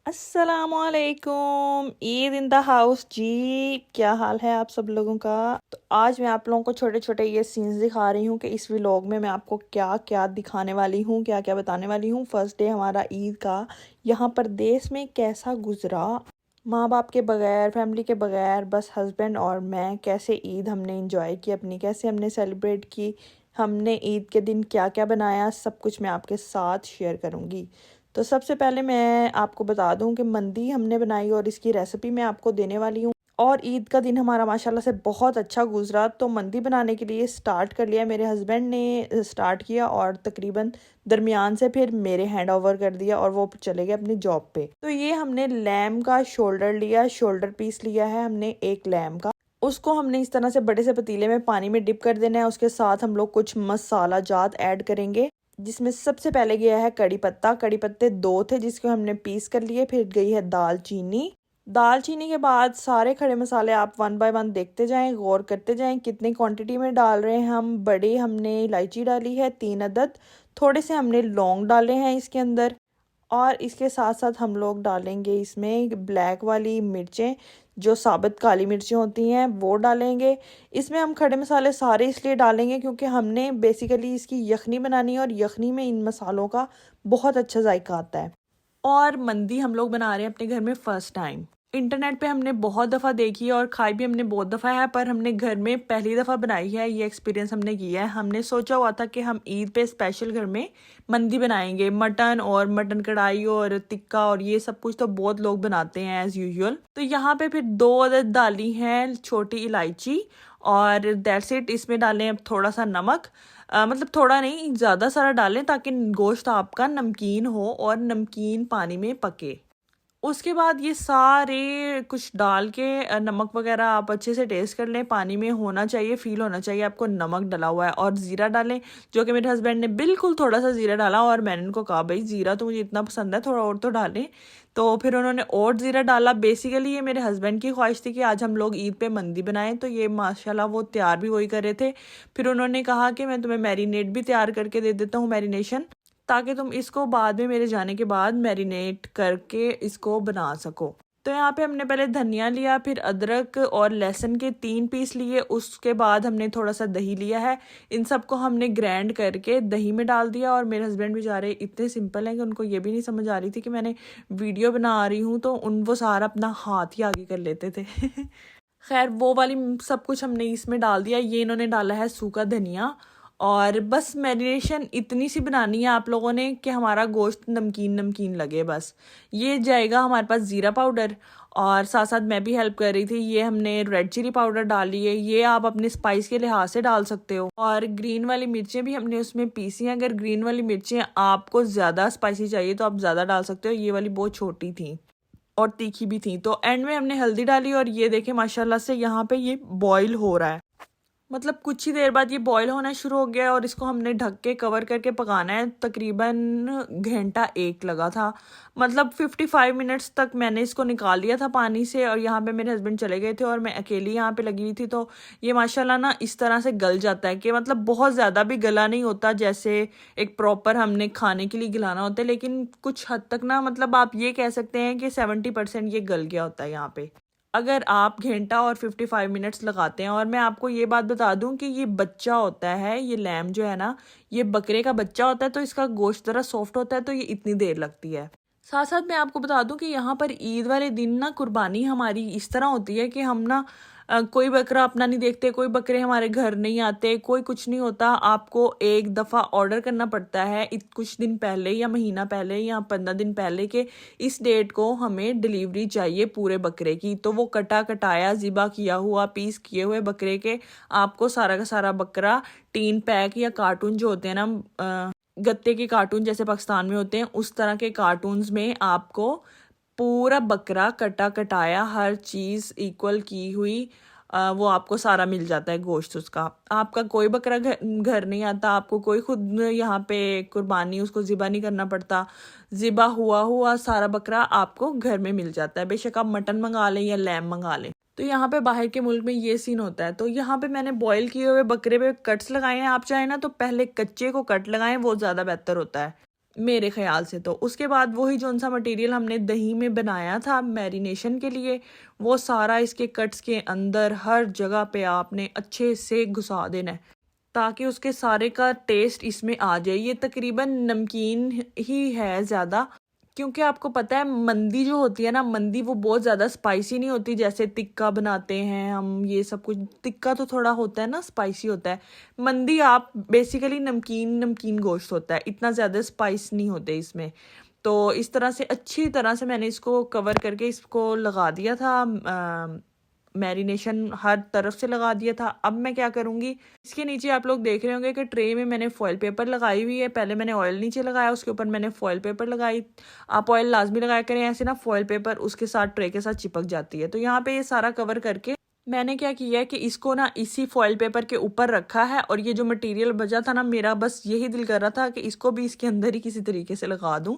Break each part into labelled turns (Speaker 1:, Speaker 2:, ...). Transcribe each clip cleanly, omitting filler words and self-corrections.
Speaker 1: अस्सलामुअलैकुम, Eid in the house जी। क्या हाल है आप सब लोगों का। तो आज मैं आप लोगों को छोटे छोटे ये सीन्स दिखा रही हूँ कि इस व्लॉग में मैं आपको क्या क्या दिखाने वाली हूँ, क्या क्या बताने वाली हूँ। फर्स्ट डे हमारा ईद का यहाँ पर देश में कैसा गुजरा। माँ बाप के बगैर, फैमिली के बगैर, बस हस्बैंड और मैं कैसे ईद हमने इंजॉय की अपनी, कैसे हमने सेलिब्रेट की, हमने ईद के दिन क्या क्या बनाया, सब कुछ मैं आपके साथ शेयर करूँगी। तो सबसे पहले मैं आपको बता दूं कि मंदी हमने बनाई और इसकी रेसिपी मैं आपको देने वाली हूँ। और ईद का दिन हमारा माशाल्लाह से बहुत अच्छा गुजरा। तो मंदी बनाने के लिए स्टार्ट कर लिया, मेरे हस्बैंड ने स्टार्ट किया और तकरीबन दरमियान से फिर मेरे हैंड ओवर कर दिया और वो चले गए अपनी जॉब पे। तो ये हमने लैम का शोल्डर लिया, शोल्डर पीस लिया है हमने एक लैम का। उसको हमने इस तरह से बड़े से पतीले में पानी में डिप कर देना है। उसके साथ हम लोग कुछ मसाला जात ऐड करेंगे, जिसमें सबसे पहले गया है कड़ी पत्ता। कड़ी पत्ते 2 थे जिसको हमने पीस कर लिए। फिर गई है दालचीनी। दालचीनी के बाद सारे खड़े मसाले आप वन बाय वन देखते जाएं, गौर करते जाएं कितनी क्वांटिटी में डाल रहे हैं हम। बड़े हमने इलायची डाली है 3 अदद, थोड़े से हमने लौंग डाले हैं इसके अंदर। और इसके साथ साथ हम लोग डालेंगे इसमें ब्लैक वाली मिर्चें, जो साबुत काली मिर्चें होती हैं वो डालेंगे। इसमें हम खड़े मसाले सारे इसलिए डालेंगे क्योंकि हमने बेसिकली इसकी यखनी बनानी है और यखनी में इन मसालों का बहुत अच्छा जायका आता है। और मंदी हम लोग बना रहे हैं अपने घर में फर्स्ट टाइम। इंटरनेट पे हमने बहुत दफ़ा देखी है और खाई भी हमने बहुत दफ़ा है, पर हमने घर में पहली दफ़ा बनाई है। ये एक्सपीरियंस हमने किया है। हमने सोचा हुआ था कि हम ईद पे स्पेशल घर में मंदी बनाएंगे, मटन और मटन कढ़ाई और टिक्का और ये सब कुछ तो बहुत लोग बनाते हैं एज़ यूजुअल। तो यहाँ पे फिर 2 अदद डाली हैं छोटी इलायची और दैट्स इट। इसमें डालें अब थोड़ा सा नमक, मतलब थोड़ा नहीं, ज़्यादा सारा डालें ताकि गोश्त आपका नमकीन हो और नमकीन पानी में पके। उसके बाद ये सारे कुछ डाल के नमक वगैरह आप अच्छे से टेस्ट कर लें। पानी में होना चाहिए, फील होना चाहिए आपको नमक डला हुआ है। और ज़ीरा डालें, जो कि मेरे हस्बैंड ने बिल्कुल थोड़ा सा ज़ीरा डाला और मैंने उनको कहा भाई ज़ीरा तो मुझे इतना पसंद है, थोड़ा और तो डालें। तो फिर उन्होंने और ज़ीरा डाला। बेसिकली ये मेरे हस्बैंड की ख्वाहिश थी कि आज हम लोग ईद पे मंदी बनाएं, तो ये माशाल्लाह वो तैयार भी वही कर रहे थे। फिर उन्होंने कहा कि मैं तुम्हें मैरिनेट भी तैयार करके दे देता हूँ, मैरिनेशन, ताकि तुम इसको बाद में मेरे जाने के बाद मैरिनेट करके इसको बना सको। तो यहाँ पे हमने पहले धनिया लिया, फिर अदरक और लहसुन के 3 पीस लिए। उसके बाद हमने थोड़ा सा दही लिया है। इन सबको हमने ग्राइंड करके दही में डाल दिया। और मेरे हस्बैंड बेचारे इतने सिंपल हैं कि उनको ये भी नहीं समझ आ रही थी कि मैंने वीडियो बना रही हूँ, तो वो सारा अपना हाथ ही आगे कर लेते थे। खैर वो वाली सब कुछ हमने इसमें डाल दिया। ये इन्होंने डाला है सूखा धनिया। और बस मैरिनेशन इतनी सी बनानी है आप लोगों ने कि हमारा गोश्त नमकीन नमकीन लगे बस। ये जाएगा हमारे पास ज़ीरा पाउडर, और साथ साथ मैं भी हेल्प कर रही थी। ये हमने रेड चिली पाउडर डाली है, ये आप अपने स्पाइस के लिहाज से डाल सकते हो। और ग्रीन वाली मिर्चें भी हमने उसमें पीसी हैं। अगर ग्रीन वाली मिर्चें आपको ज़्यादा स्पाइसी चाहिए तो आप ज़्यादा डाल सकते हो। ये वाली बहुत छोटी थी और तीखी भी थी। तो एंड में हमने हल्दी डाली और ये देखें माशाल्लाह से यहाँ पे ये बॉईल हो रहा है। मतलब कुछ ही देर बाद ये बॉईल होना शुरू हो गया और इसको हमने ढक के कवर करके पकाना है। तकरीबन घंटा 1 लगा था, मतलब 55 मिनट्स तक मैंने इसको निकाल लिया था पानी से। और यहाँ पे मेरे हस्बैंड चले गए थे और मैं अकेली यहाँ पे लगी हुई थी। तो ये माशाल्लाह ना इस तरह से गल जाता है कि मतलब बहुत ज़्यादा भी गला नहीं होता, जैसे एक प्रॉपर हमने खाने के लिए गलाना होता है, लेकिन कुछ हद तक ना, मतलब आप ये कह सकते हैं कि 70% ये गल गया होता है यहाँ पे, अगर आप घंटा और 55 मिनट्स लगाते हैं। और मैं आपको ये बात बता दूं कि ये बच्चा होता है, ये लैम जो है ना, ये बकरे का बच्चा होता है, तो इसका गोश्त ज़रा सॉफ्ट होता है, तो ये इतनी देर लगती है। साथ साथ मैं आपको बता दूं कि यहाँ पर ईद वाले दिन ना कुर्बानी हमारी इस तरह होती है कि हम ना कोई बकरा अपना नहीं देखते, कोई बकरे हमारे घर नहीं आते, कोई कुछ नहीं होता। आपको एक दफ़ा ऑर्डर करना पड़ता है कुछ दिन पहले या महीना पहले या 15 दिन पहले के इस डेट को हमें डिलीवरी चाहिए पूरे बकरे की। तो वो कटा कटाया ज़िबा किया हुआ पीस किए हुए बकरे के आपको सारा का सारा बकरा टीन पैक या कार्टून जो होते हैं ना, गत्ते के कार्टून जैसे पाकिस्तान में होते हैं, उस तरह के कार्टून्स में आपको पूरा बकरा कटा कटाया, हर चीज़ इक्वल की हुई, वो आपको सारा मिल जाता है गोश्त उसका। आपका कोई बकरा घर नहीं आता, आपको कोई खुद यहाँ पे कुर्बानी उसको ज़िबा नहीं करना पड़ता। ज़िबा हुआ हुआ सारा बकरा आपको घर में मिल जाता है, बेशक आप मटन मंगा लें या लैम मंगा लें। तो यहाँ पे बाहर के मुल्क में ये सीन होता है। तो यहाँ पे मैंने बॉईल किए हुए बकरे पे कट्स लगाए हैं। आप चाहें ना तो पहले कच्चे को कट लगाएं, वो ज़्यादा बेहतर होता है। मेरे ख्याल से। तो उसके बाद वही जो सा मटेरियल हमने दही में बनाया था मैरिनेशन के लिए, वो सारा इसके कट्स के अंदर हर जगह पे आपने अच्छे से घुसा देना है ताकि उसके सारे का टेस्ट इसमें आ जाए। ये तकरीबन नमकीन ही है ज़्यादा, क्योंकि आपको पता है मंदी जो होती है ना, मंदी वो बहुत ज़्यादा स्पाइसी नहीं होती जैसे टिक्का बनाते हैं हम। ये सब कुछ टिक्का तो थोड़ा होता है ना स्पाइसी होता है, मंदी आप बेसिकली नमकीन नमकीन गोश्त होता है, इतना ज़्यादा स्पाइस नहीं होते इसमें। तो इस तरह से अच्छी तरह से मैंने इसको कवर करके इसको लगा दिया था, मैरिनेशन हर तरफ से लगा दिया था। अब मैं क्या करूँगी, इसके नीचे आप लोग देख रहे होंगे कि ट्रे में मैंने फॉइल पेपर लगाई हुई है। पहले मैंने ऑयल नीचे लगाया, उसके ऊपर मैंने फॉइल पेपर लगाई। आप ऑयल लाजमी लगाया करें, ऐसे ना फॉइल पेपर उसके साथ ट्रे के साथ चिपक जाती है। तो यहाँ पे ये सारा कवर करके मैंने क्या किया है कि इसको ना इसी फॉइल पेपर के ऊपर रखा है। और ये जो मटेरियल बचा था ना, मेरा बस यही दिल कर रहा था कि इसको भी इसके अंदर ही किसी तरीके से लगा दूं,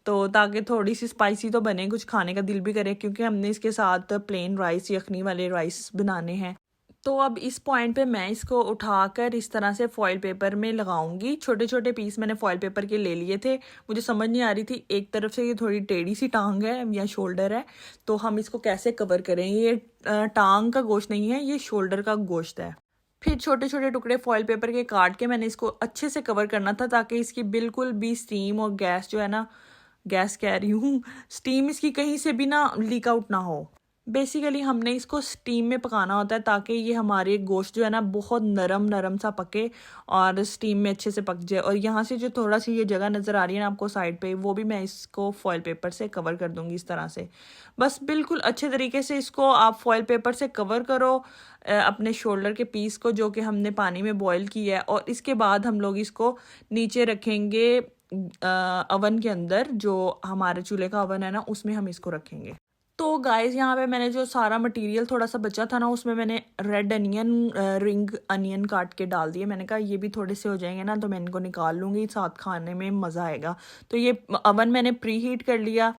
Speaker 1: तो ताकि थोड़ी सी स्पाइसी तो बने, कुछ खाने का दिल भी करे, क्योंकि हमने इसके साथ प्लेन राइस यखनी वाले राइस बनाने हैं। तो अब इस पॉइंट पे मैं इसको उठाकर इस तरह से फॉइल पेपर में लगाऊंगी। छोटे छोटे पीस मैंने फॉइल पेपर के ले लिए थे। मुझे समझ नहीं आ रही थी, एक तरफ से ये थोड़ी टेढ़ी सी टांग है या शोल्डर है, तो हम इसको कैसे कवर करें। ये टांग का गोश्त नहीं है, ये शोल्डर का गोश्त है। फिर छोटे छोटे टुकड़े फॉइल पेपर के काट के मैंने इसको अच्छे से कवर करना था ताकि इसकी बिल्कुल भी स्टीम और गैस जो है ना, गैस कह रही हूँ, स्टीम इसकी कहीं से भी ना लीक आउट ना हो। बेसिकली हमने इसको स्टीम में पकाना होता है ताकि ये हमारे गोश्त जो है ना बहुत नरम नरम सा पके और स्टीम में अच्छे से पक जाए। और यहाँ से जो थोड़ा सी ये जगह नज़र आ रही है ना आपको साइड पे, वो भी मैं इसको फॉइल पेपर से कवर कर दूंगी इस तरह से। बस बिल्कुल अच्छे तरीके से इसको आप फॉइल पेपर से कवर करो अपने शोल्डर के पीस को, जो कि हमने पानी में बॉईल किया है। और इसके बाद हम लोग इसको नीचे रखेंगे अवन के अंदर, जो हमारे चूल्हे का अवन है ना, उसमें हम इसको रखेंगे। तो गाइस यहाँ पे मैंने जो सारा मटेरियल थोड़ा सा बचा था ना, उसमें मैंने रेड अनियन, रिंग अनियन काट के डाल दिए। मैंने कहा ये भी थोड़े से हो जाएंगे ना तो मैं इनको निकाल लूँगी, साथ खाने में मज़ा आएगा। तो ये अवन मैंने प्री हीट कर लिया।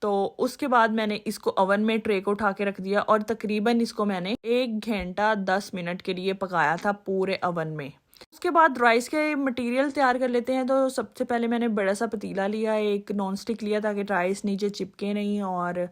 Speaker 1: तो उसके बाद मैंने इसको अवन में ट्रे को उठा के रख दिया और तकरीबन इसको मैंने 1 घंटा 10 मिनट के लिए पकाया था पूरे अवन में। उसके बाद राइस के मटेरियल तैयार कर लेते हैं। तो सबसे पहले मैंने बड़ा सा पतीला लिया, एक नॉन स्टिक लिया ताकि राइस नीचे चिपके नहीं। और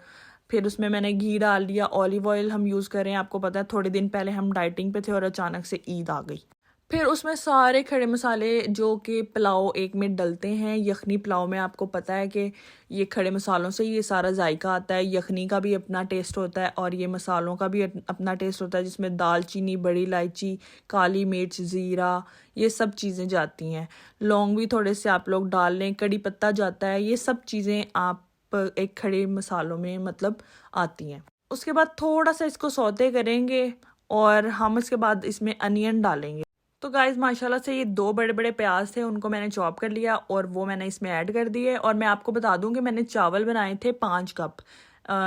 Speaker 1: फिर उसमें मैंने घी डाल दिया। ऑलिव ऑयल हम यूज़ करें, आपको पता है थोड़े दिन पहले हम डाइटिंग पे थे और अचानक से ईद आ गई। फिर उसमें सारे खड़े मसाले जो कि पुलाव एक में डलते हैं, यखनी पुलाव में आपको पता है कि ये खड़े मसालों से ये सारा जायका आता है। यखनी का भी अपना टेस्ट होता है और ये मसालों का भी अपना टेस्ट होता है, जिसमें दालचीनी, बड़ी इलायची, काली मिर्च, ज़ीरा, ये सब चीज़ें जाती हैं। लौंग भी थोड़े से आप लोग डाल लें, कड़ी पत्ता जाता है, ये सब चीज़ें आप एक खड़े मसालों में मतलब आती हैं। उसके बाद थोड़ा सा इसको सौते करेंगे और हम इसके बाद इसमें अनियन डालेंगे। तो गाइज माशाल्लाह से ये 2 बड़े बड़े प्याज थे, उनको मैंने चॉप कर लिया और वो मैंने इसमें ऐड कर दिए। और मैं आपको बता दूं कि मैंने चावल बनाए थे 5 कप।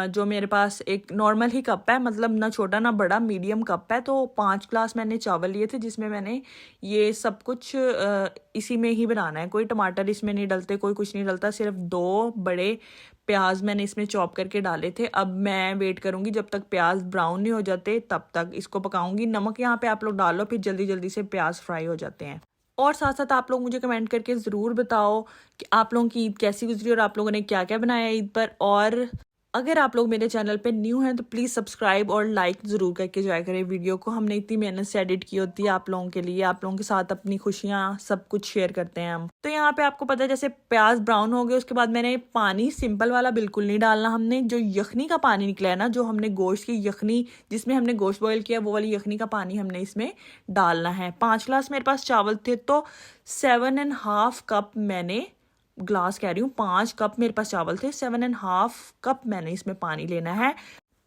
Speaker 1: जो मेरे पास एक नॉर्मल ही कप है, मतलब ना छोटा ना बड़ा, मीडियम कप है। तो 5 ग्लास मैंने चावल लिए थे, जिसमें मैंने ये सब कुछ इसी में ही बनाना है। कोई टमाटर इसमें नहीं डलते, कोई कुछ नहीं डलता, सिर्फ 2 बड़े प्याज मैंने इसमें चॉप करके डाले थे। अब मैं वेट करूंगी जब तक प्याज ब्राउन नहीं हो जाते, तब तक इसको पकाऊंगी। नमक यहाँ पे आप लोग डाल लो, फिर जल्दी जल्दी से प्याज फ्राई हो जाते हैं। और साथ साथ आप लोग मुझे कमेंट करके ज़रूर बताओ कि आप लोगों की ईद कैसी गुजरी और आप लोगों ने क्या क्या बनाया ईद पर। और अगर आप लोग मेरे चैनल पे न्यू हैं तो प्लीज़ सब्सक्राइब और लाइक ज़रूर करके जाया करें वीडियो को। हमने इतनी मेहनत से एडिट की होती है आप लोगों के लिए, आप लोगों के साथ अपनी खुशियाँ सब कुछ शेयर करते हैं हम। तो यहाँ पे आपको पता है जैसे प्याज ब्राउन हो गए, उसके बाद मैंने पानी सिंपल वाला बिल्कुल नहीं डालना, हमने जो यखनी का पानी निकला है ना, जो हमने गोश्त की यखनी जिसमें हमने गोश्त बॉयल किया, वो वाली यखनी का पानी हमने इसमें डालना है। 5 ग्लास मेरे पास चावल थे तो 7.5 कप मैंने, ग्लास कह रही हूँ, 5 कप मेरे पास चावल थे, 7.5 कप मैंने इसमें पानी लेना है।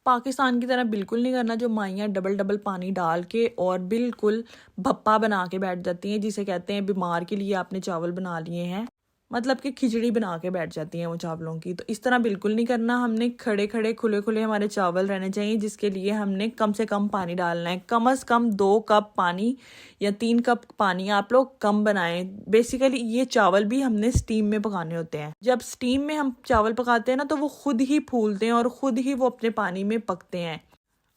Speaker 1: पाकिस्तान की तरह बिल्कुल नहीं करना जो माइयाँ डबल डबल पानी डाल के और बिल्कुल भप्पा बना के बैठ जाती हैं, जिसे कहते हैं बीमार के लिए आपने चावल बना लिए हैं, मतलब कि खिचड़ी बना के बैठ जाती हैं वो चावलों की। तो इस तरह बिल्कुल नहीं करना, हमने खड़े खड़े खुले खुले हमारे चावल रहने चाहिए, जिसके लिए हमने कम से कम पानी डालना है। कम से कम 2 कप पानी या 3 कप पानी आप लोग कम बनाएं। बेसिकली ये चावल भी हमने स्टीम में पकाने होते हैं। जब स्टीम में हम चावल पकाते हैं ना, तो वो खुद ही फूलते हैं और खुद ही वो अपने पानी में पकते हैं।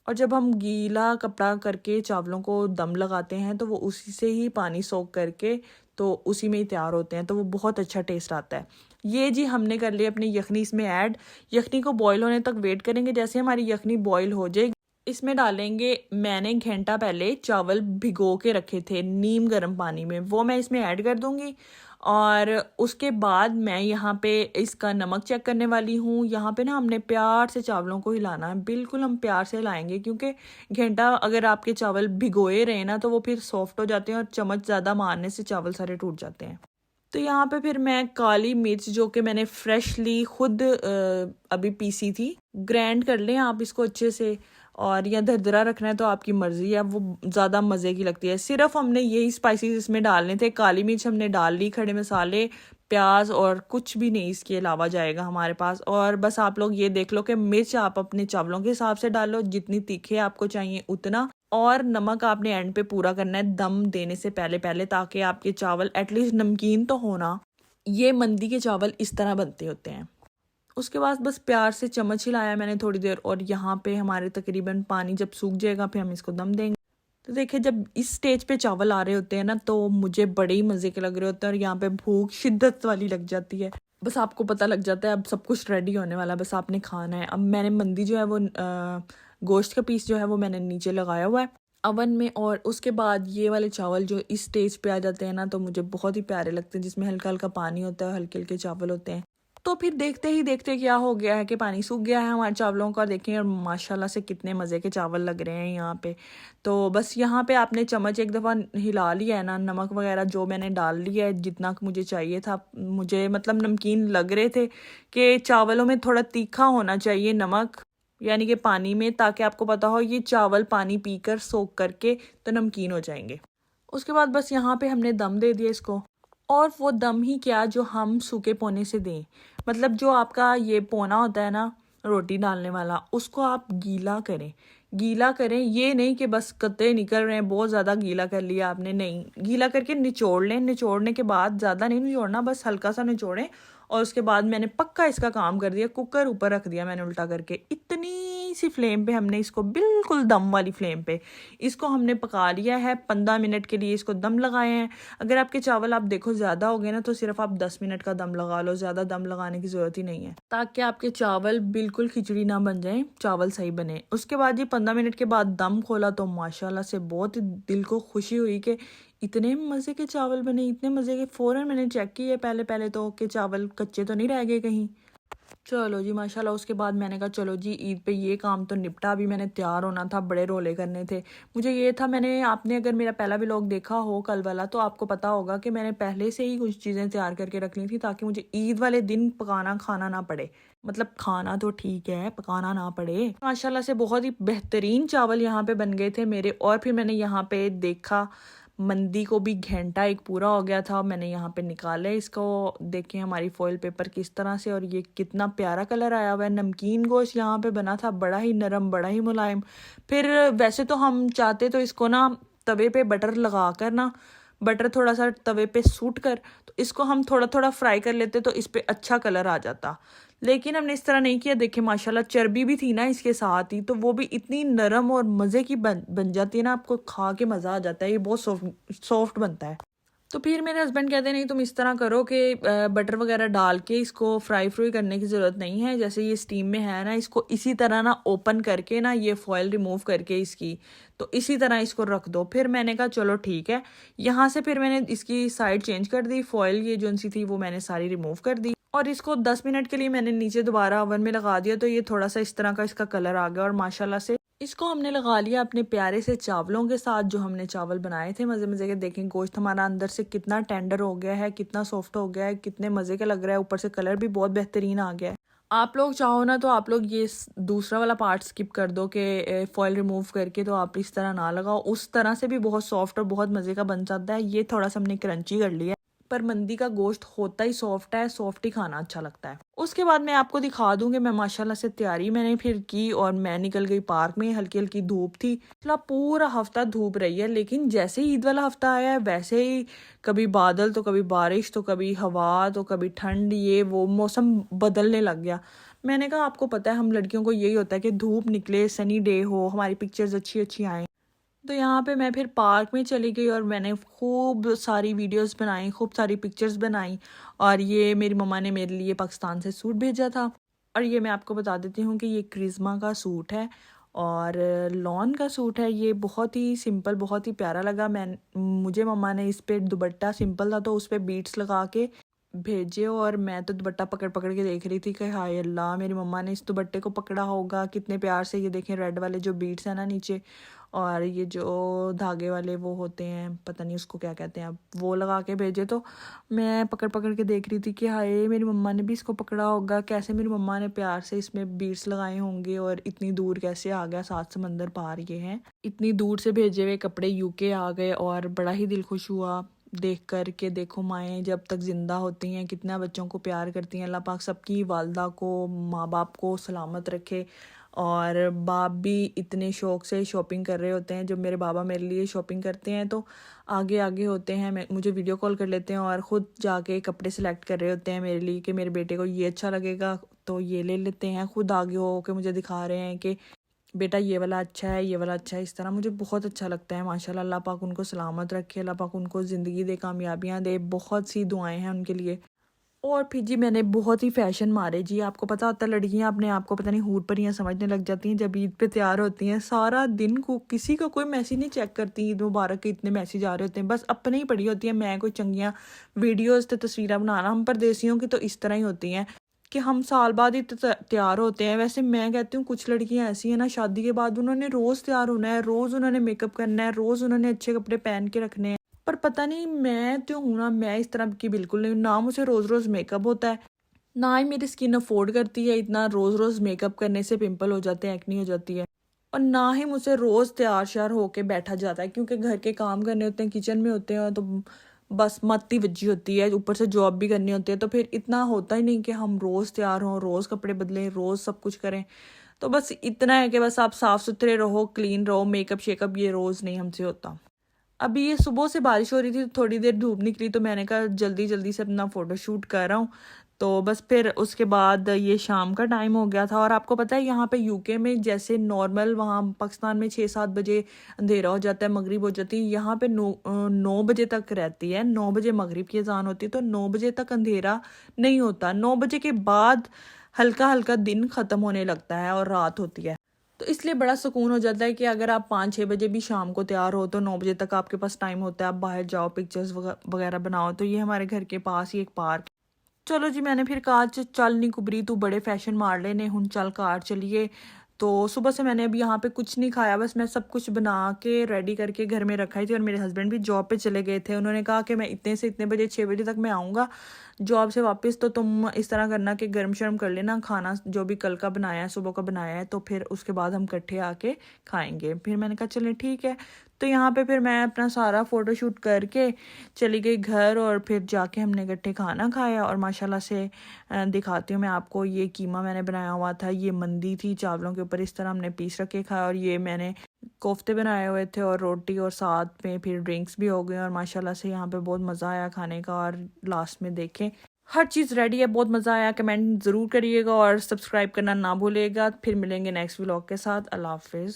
Speaker 1: और जब हम गीला कपड़ा करके चावलों को दम लगाते हैं तो वो उसी से ही पानी सोख करके तो उसी में ही तैयार होते हैं, तो वो बहुत अच्छा टेस्ट आता है। ये जी हमने कर लिया अपनी यखनी इसमें ऐड। यखनी को बॉईल होने तक वेट करेंगे। जैसे हमारी यखनी बॉईल हो जाएगी, इसमें डालेंगे, मैंने घंटा पहले चावल भिगो के रखे थे नीम गर्म पानी में, वो मैं इसमें ऐड कर दूंगी। और उसके बाद मैं यहाँ पे इसका नमक चेक करने वाली हूँ। यहाँ पे ना हमने प्यार से चावलों को हिलाना है, बिल्कुल हम प्यार से हिलाएंगे, क्योंकि घंटा अगर आपके चावल भिगोए रहे ना तो वो फिर सॉफ्ट हो जाते हैं और चम्मच ज़्यादा मारने से चावल सारे टूट जाते हैं। तो यहाँ पे फिर मैं काली मिर्च, जो कि मैंने फ्रेशली खुद अभी पीसी थी, ग्राइंड कर लें आप इसको अच्छे से। और या दरदरा रखना है तो आपकी मर्ज़ी है, वो ज़्यादा मज़े की लगती है। सिर्फ हमने यही स्पाइसेस इसमें डालने थे। काली मिर्च हमने डाल ली, खड़े मसाले, प्याज, और कुछ भी नहीं इसके अलावा जाएगा हमारे पास। और बस आप लोग ये देख लो कि मिर्च आप अपने चावलों के हिसाब से डालो, जितनी तीखे आपको चाहिए उतना। और नमक आपने एंड पे पूरा करना है दम देने से पहले पहले, ताकि आपके चावल एटलीस्ट नमकीन तो होना। ये मंदी के चावल इस तरह बनते होते हैं। उसके बाद बस प्यार से चम्मच हिलाया मैंने थोड़ी देर, और यहाँ पे हमारे तकरीबन पानी जब सूख जाएगा फिर हम इसको दम देंगे। तो देखिए जब इस स्टेज पे चावल आ रहे होते हैं ना तो मुझे बड़े ही मज़े के लग रहे होते हैं, और यहाँ पे भूख शिद्दत वाली लग जाती है। बस आपको पता लग जाता है अब सब कुछ रेडी होने वाला है, बस आपने खाना है। अब मैंने मंदी जो है वो गोश्त का पीस जो है वो मैंने नीचे लगाया हुआ है अवन में। और उसके बाद ये वाले चावल जो इस स्टेज पे आ जाते हैं ना तो मुझे बहुत ही प्यारे लगते हैं, जिसमें हल्का हल्का पानी होता है, हल्के हल्के चावल होते हैं। तो फिर देखते ही देखते क्या हो गया है कि पानी सूख गया है हमारे चावलों का। देखें और माशाल्लाह से कितने मज़े के चावल लग रहे हैं यहाँ पे। तो बस यहाँ पे आपने चम्मच एक दफ़ा हिला लिया है ना, नमक वगैरह जो मैंने डाल लिया है जितना मुझे चाहिए था। मुझे मतलब नमकीन लग रहे थे कि चावलों में थोड़ा तीखा होना चाहिए नमक, यानी कि पानी में, ताकि आपको पता हो ये चावल पानी पीकर सोख करके तो नमकीन हो जाएंगे। उसके बाद बस यहाँ पे हमने दम दे दिया इसको। और वो दम ही क्या, जो हम सूखे पोने से दें, मतलब जो आपका ये पोना होता है ना रोटी डालने वाला, उसको आप गीला करें। गीला करें, ये नहीं कि बस कतरे निकल रहे हैं, बहुत ज़्यादा गीला कर लिया आपने, नहीं, गीला करके निचोड़ लें। निचोड़ने के बाद ज़्यादा नहीं निचोड़ना, बस हल्का सा निचोड़ें। और उसके बाद मैंने पक्का इसका काम कर दिया, कुकर ऊपर रख दिया मैंने उल्टा करके। इतनी सी फ्लेम पे हमने इसको, बिल्कुल दम वाली फ्लेम पे इसको हमने पका लिया है। 15 मिनट के लिए इसको दम लगाए हैं। अगर आपके चावल आप देखो ज़्यादा हो गए ना तो सिर्फ आप 10 मिनट का दम लगा लो, ज़्यादा दम लगाने की ज़रूरत ही नहीं है, ताकि आपके चावल बिल्कुल खिचड़ी ना बन जाए, चावल सही बने। उसके बाद ये 15 मिनट के बाद दम खोला तो माशाल्लाह से बहुत ही दिल को खुशी हुई कि इतने मज़े के चावल बने, इतने मज़े के। फ़ौरन मैंने चेक किए पहले पहले तो कि चावल कच्चे तो नहीं रह गए कहीं। चलो जी माशाल्लाह। उसके बाद मैंने कहा चलो जी ईद पे ये काम तो निपटा, अभी मैंने तैयार होना था, बड़े रोले करने थे मुझे। ये था, मैंने, आपने अगर मेरा पहला व्लॉग देखा हो कल वाला तो आपको पता होगा कि मैंने पहले से ही कुछ चीज़ें तैयार करके रख ली थी, ताकि मुझे ईद वाले दिन पकाना खाना ना पड़े। मतलब खाना तो ठीक है, पकाना ना पड़े। माशाल्लाह से बहुत ही बेहतरीन चावल यहाँ पे बन गए थे मेरे। और फिर मैंने यहाँ पे देखा मंदी को भी घंटा एक पूरा हो गया था, मैंने यहाँ पे निकाला है इसको। देखें हमारी फॉइल पेपर किस तरह से, और ये कितना प्यारा कलर आया हुआ है। नमकीन गोश्त यहाँ पे बना था, बड़ा ही नरम, बड़ा ही मुलायम। फिर वैसे तो हम चाहते तो इसको ना तवे पे बटर लगा कर ना, बटर थोड़ा सा तवे पे सूट कर, तो इसको हम थोड़ा थोड़ा फ्राई कर लेते तो इस पे अच्छा कलर आ जाता। लेकिन हमने इस तरह नहीं किया। देखें माशाल्लाह चर्बी भी थी ना इसके साथ ही, तो वो भी इतनी नरम और मज़े की बन जाती है ना, आपको खा के मज़ा आ जाता है। ये बहुत सॉफ्ट बनता है। तो फिर मेरे हस्बैंड कहते हैं नहीं तुम इस तरह करो कि बटर वगैरह डाल के इसको फ्राई करने की ज़रूरत नहीं है। जैसे ये स्टीम में है ना, इसको इसी तरह ना ओपन करके ना, ये फॉयल रिमूव करके इसकी, तो इसी तरह इसको रख दो। फिर मैंने कहा चलो ठीक है। यहाँ से फिर मैंने इसकी साइड चेंज कर दी, फॉयल ये जो सी थी वो मैंने सारी रिमूव कर दी। और इसको 10 मिनट के लिए मैंने नीचे दोबारा ओवन में लगा दिया, तो ये थोड़ा सा इस तरह का इसका कलर आ गया। और माशाल्लाह से इसको हमने लगा लिया अपने प्यारे से चावलों के साथ, जो हमने चावल बनाए थे मज़े मज़े के। देखें गोश्त हमारा अंदर से कितना टेंडर हो गया है, कितना सॉफ्ट हो गया है, कितने मज़े का लग रहा है। ऊपर से कलर भी बहुत बेहतरीन आ गया है। आप लोग चाहो ना तो आप लोग ये दूसरा वाला पार्ट स्किप कर दो कि फॉयल रिमूव करके, तो आप इस तरह ना लगाओ, उस तरह से भी बहुत सॉफ्ट और बहुत मज़े का बन जाता है। ये थोड़ा सा हमने क्रंची कर लिया, पर मंदी का गोश्त होता ही सॉफ्ट है, सॉफ्ट ही खाना अच्छा लगता है। उसके बाद मैं आपको दिखा दूंगी, मैं माशाल्लाह से तैयारी मैंने फिर की और मैं निकल गई पार्क में। हल्की हल्की धूप थी, पूरा हफ्ता धूप रही है, लेकिन जैसे ईद वाला हफ्ता आया है वैसे ही कभी बादल तो कभी बारिश तो कभी हवा तो कभी ठंड, ये वो मौसम बदलने लग गया। मैंने कहा आपको पता है हम लड़कियों को यही होता है कि धूप निकले, सनी डे हो, हमारी पिक्चर्स अच्छी अच्छी आए। तो यहाँ पे मैं फिर पार्क में चली गई और मैंने खूब सारी वीडियोस बनाई, खूब सारी पिक्चर्स बनाई। और ये मेरी मम्मा ने मेरे लिए पाकिस्तान से सूट भेजा था। और ये मैं आपको बता देती हूँ कि ये क्रिश्मा का सूट है और लॉन का सूट है। ये बहुत ही सिंपल, बहुत ही प्यारा लगा। मुझे मम्मा ने इस पे दुपट्टा सिंपल था तो उस पे बीट्स लगा के भेजे और मैं तो दुपट्टा पकड़ पकड़ के देख रही थी कि हाय अल्लाह, मेरी मम्मा ने इस दुपट्टे को पकड़ा होगा कितने प्यार से। ये देखें रेड वाले जो बीट्स हैं ना नीचे, और ये जो धागे वाले वो होते हैं, पता नहीं उसको क्या कहते हैं, अब वो लगा के भेजे। तो मैं पकड़ पकड़ के देख रही थी कि हाय मेरी मम्मा ने भी इसको पकड़ा होगा, कैसे मेरी मम्मा ने प्यार से इसमें बीट्स लगाए होंगे और इतनी दूर कैसे आ गया, 7 समंदर पार ये हैं। इतनी दूर से भेजे हुए कपड़े यूके आ गए और बड़ा ही दिल खुश हुआ देख कर के। देखो माएँ जब तक ज़िंदा होती हैं कितना बच्चों को प्यार करती हैं। अल्लाह पाक सबकी वालदा को, माँ बाप को सलामत रखे। और बाप भी इतने शौक़ से शॉपिंग कर रहे होते हैं। जब मेरे बाबा मेरे लिए शॉपिंग करते हैं तो आगे आगे होते हैं, मुझे वीडियो कॉल कर लेते हैं और ख़ुद जाके कपड़े सेलेक्ट कर रहे होते हैं मेरे लिए कि मेरे बेटे को ये अच्छा लगेगा तो ये ले लेते हैं। ख़ुद आगे हो के मुझे दिखा रहे हैं कि बेटा ये वाला अच्छा है, ये वाला अच्छा है। इस तरह मुझे बहुत अच्छा लगता है माशाल्लाह। अल्लाह पाक उनको सलामत रखे, अल्लाह पाक उनको ज़िंदगी दे, कामयाबियाँ दे। बहुत सी दुआएं हैं उनके लिए। और फिर जी मैंने बहुत ही फ़ैशन मारे जी। आपको पता होता है लड़कियां अपने आप को पता नहीं हूर परियां समझने लग जाती हैं जब ईद पे तैयार होती हैं। सारा दिन को किसी का कोई मैसेज नहीं चेक करती, ईद मुबारक के इतने मैसेज आ रहे होते हैं, बस अपने ही पड़ी होती है। मैं कोई चंगियाँ वीडियोज़ तो तस्वीरें बनाना, हम परदेसियों की तो इस तरह ही होती हैं कि हम साल बाद ही तैयार होते हैं। वैसे मैं कहती हूँ कुछ लड़कियां ऐसी हैं ना, शादी के बाद उन्होंने रोज़ तैयार होना है, रोज़ उन्होंने मेकअप करना है, रोज़ उन्होंने अच्छे कपड़े पहन के रखने हैं। पर पता नहीं मैं तो हूँ ना, मैं इस तरह की बिल्कुल नहीं हूँ। ना मुझे रोज़ रोज़ मेकअप होता है, ना ही मेरी स्किन अफोर्ड करती है इतना। रोज़ रोज़ मेकअप करने से पिंपल हो जाते हैं, एक्नी हो जाती है। और ना ही मुझसे रोज़ तैयार श्यार होके बैठा जाता है क्योंकि घर के काम करने होते हैं, किचन में होते हैं, तो बस मत ही बजी होती है। ऊपर से जॉब भी करनी होती है तो फिर इतना होता ही नहीं कि हम रोज़ तैयार हों, रोज़ कपड़े बदलें, रोज़ सब कुछ करें। तो बस इतना है कि बस आप साफ़ सुथरे रहो, क्लीन रहो, मेकअप शेकअप ये रोज़ नहीं हमसे होता। अभी ये सुबह से बारिश हो रही थी, थोड़ी देर धूप निकली तो मैंने कहा जल्दी जल्दी से अपना फ़ोटोशूट कर रहा हूँ। तो बस फिर उसके बाद ये शाम का टाइम हो गया था। और आपको पता है यहाँ पे यूके में जैसे नॉर्मल वहाँ पाकिस्तान में 6-7 बजे अंधेरा हो जाता है, मगरिब हो जाती है, यहाँ पे 9 बजे तक रहती है। 9 बजे मगरिब की अजान होती है तो 9 बजे तक अंधेरा नहीं होता। 9 बजे के बाद हल्का हल्का दिन ख़त्म होने लगता है और रात होती है। तो इसलिए बड़ा सुकून हो जाता है कि अगर आप 5-6 बजे भी शाम को तैयार हो तो 9 बजे तक आपके पास टाइम होता है, आप बाहर जाओ, पिक्चर्स वगैरह बनाओ। तो ये हमारे घर के पास ही एक पार्क। चलो जी मैंने फिर कहा चल नहीं कुबरी तू बड़े फैशन मार लेने हुन, चल कार चलिए। तो सुबह से मैंने अभी यहाँ पे कुछ नहीं खाया, बस मैं सब कुछ बना के रेडी करके घर में रखा ही थी। और मेरे हस्बैंड भी जॉब पे चले गए थे, उन्होंने कहा कि मैं इतने से इतने बजे 6 बजे तक मैं आऊँगा जॉब से वापस, तो तुम इस तरह करना कि गर्म शर्म कर लेना खाना जो भी कल का बनाया है, सुबह का बनाया है, तो फिर उसके बाद हम इकट्ठे आके खाएंगे। फिर मैंने कहा चलें ठीक है। तो यहाँ पे फिर मैं अपना सारा फ़ोटोशूट करके चली गई घर और फिर जाके हमने इकट्ठे खाना खाया। और माशाल्लाह से दिखाती हूँ मैं आपको, ये कीमा मैंने बनाया हुआ था, ये मंदी थी चावलों के ऊपर, इस तरह हमने पीस रख के खाया। और ये मैंने कोफ्ते बनाए हुए थे और रोटी, और साथ में फिर ड्रिंक्स भी हो गए। और माशाल्लाह से यहाँ पे बहुत मज़ा आया खाने का। और लास्ट में देखें हर चीज़ रेडी है, बहुत मज़ा आया। कमेंट ज़रूर करिएगा और सब्सक्राइब करना ना भूलिएगा। फिर मिलेंगे नेक्स्ट व्लॉग के साथ। अल्लाह हाफिज़।